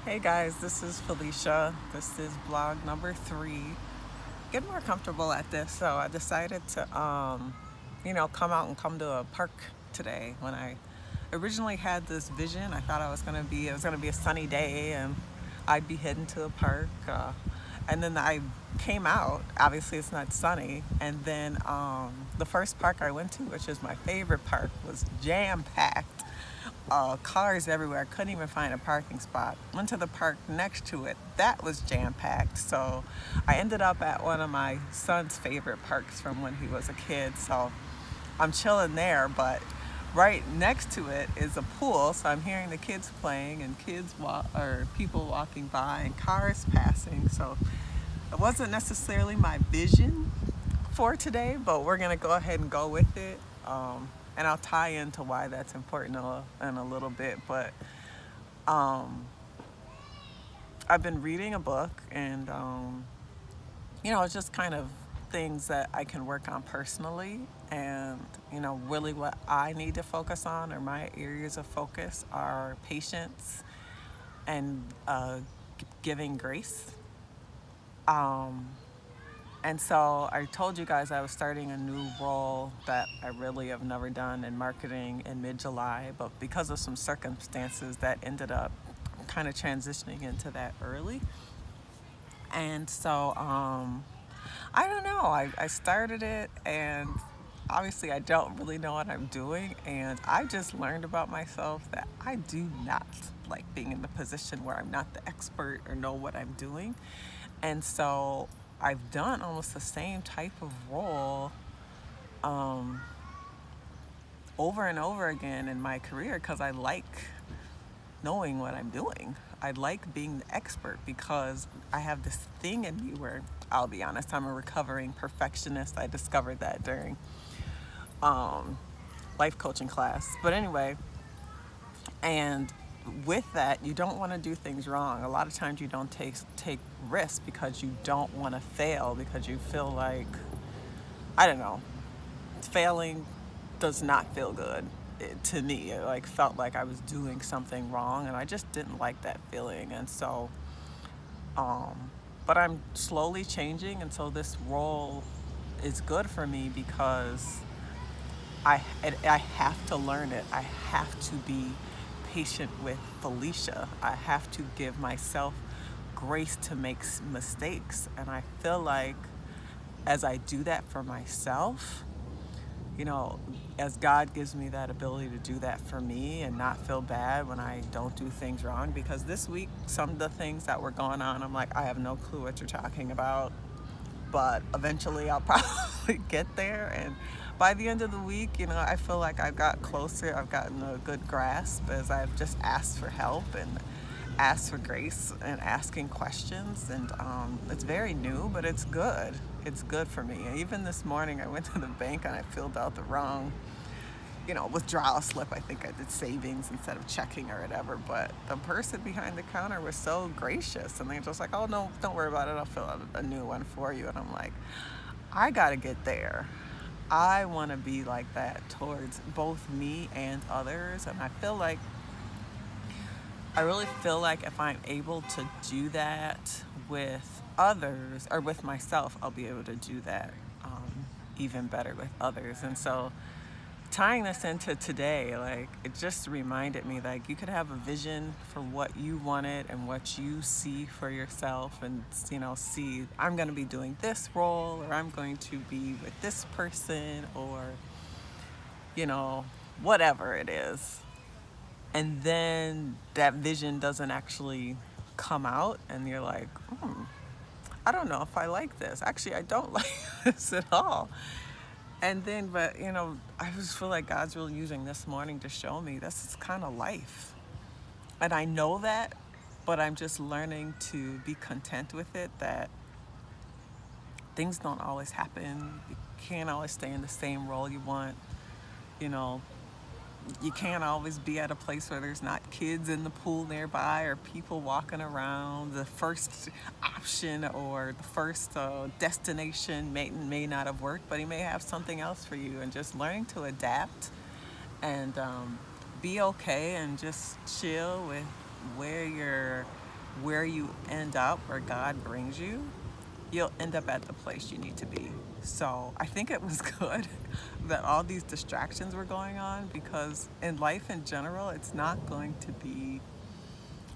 Hey guys, this is Felicia. This is vlog number 3. Getting more comfortable at this, so I decided to, come out and come to a park today. When I originally had this vision, I thought it was gonna be a sunny day, and I'd be heading to a park. And then I came out. Obviously, it's not sunny. And then the first park I went to, which is my favorite park, was jam packed. Cars everywhere. I couldn't even find a parking spot. Went to the park next to it. That was jam packed. So I ended up at one of my son's favorite parks from when he was a kid. So I'm chilling there, but right next to it is a pool. So I'm hearing the kids playing and or people walking by and cars passing. So it wasn't necessarily my vision for today, but we're gonna go ahead and go with it. And I'll tie into why that's important in a little bit. But I've been reading a book, and it's just kind of things that I can work on personally, and really what I need to focus on, or my areas of focus, are patience and giving grace. Um, And so I told you guys I was starting a new role that I really have never done in marketing in mid-July, but because of some circumstances that ended up kind of transitioning into that early. And so I don't know, I started it, and obviously I don't really know what I'm doing, and I just learned about myself that I do not like being in the position where I'm not the expert or know what I'm doing. And so I've done almost the same type of role um, over and over again in my career because I like knowing what I'm doing. I like being the expert because I have this thing in me where, I'll be honest, I'm a recovering perfectionist. I discovered that during um, life coaching class. But anyway, and with that, you don't want to do things wrong. A lot of times you don't take risks because you don't want to fail, because you feel like, I don't know, failing does not feel good. To me, it like felt like I was doing something wrong, and I just didn't like that feeling. And so but I'm slowly changing, and so this role is good for me because I have to learn it. I have to be patient with Felicia. I have to give myself grace to make mistakes. And I feel like as I do that for myself, you know, as God gives me that ability to do that for me and not feel bad when I don't do things wrong. Because this week, some of the things that were going on, I'm like, I have no clue what you're talking about, but eventually I'll probably get there. And by the end of the week, I feel like I've got closer. I've gotten a good grasp as I've just asked for help and asked for grace and asking questions. And it's very new, but it's good. It's good for me. And even this morning, I went to the bank and I filled out the wrong withdrawal slip. I think I did savings instead of checking or whatever. But the person behind the counter was so gracious, and they're just like, "Oh no, don't worry about it. I'll fill out a new one for you." And I'm like, I gotta get there. I want to be like that towards both me and others, and I really feel like if I'm able to do that with others or with myself, I'll be able to do that even better with others. And so tying this into today, like, it just reminded me, like, you could have a vision for what you wanted and what you see for yourself, and see, I'm going to be doing this role, or I'm going to be with this person, or you know whatever it is. And then that vision doesn't actually come out, and you're like, I don't know if I like this. Actually, I don't like this at all. And then, but I just feel like God's really using this morning to show me this is kind of life. And I know that, but I'm just learning to be content with it, that things don't always happen. You can't always stay in the same role you want. You know, you can't always be at a place where there's not kids in the pool nearby or people walking around. The first option or the first destination may not have worked, but he may have something else for you. And just learning to adapt and be okay and just chill with where you're where you end up, where God brings you, you'll end up at the place you need to be. So I think it was good that all these distractions were going on, because in life in general, it's not going to be,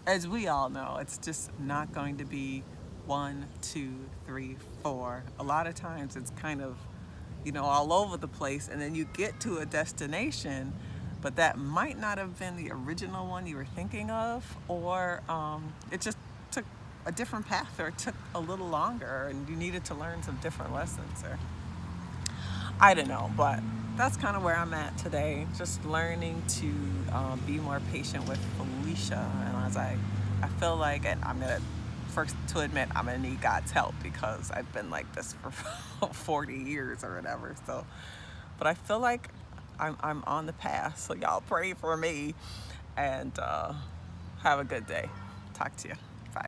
as we all know, it's just not going to be one, two, three, four. A lot of times it's kind of, all over the place, and then you get to a destination, but that might not have been the original one you were thinking of, or it just took a different path, or it took a little longer, and you needed to learn some different lessons, or I don't know, but that's kind of where I'm at today. Just learning to be more patient with Felicia, and I feel like, and I'm gonna first to admit I'm gonna need God's help, because I've been like this for 40 years or whatever. So, but I feel like I'm on the path. So y'all pray for me, and have a good day. Talk to you.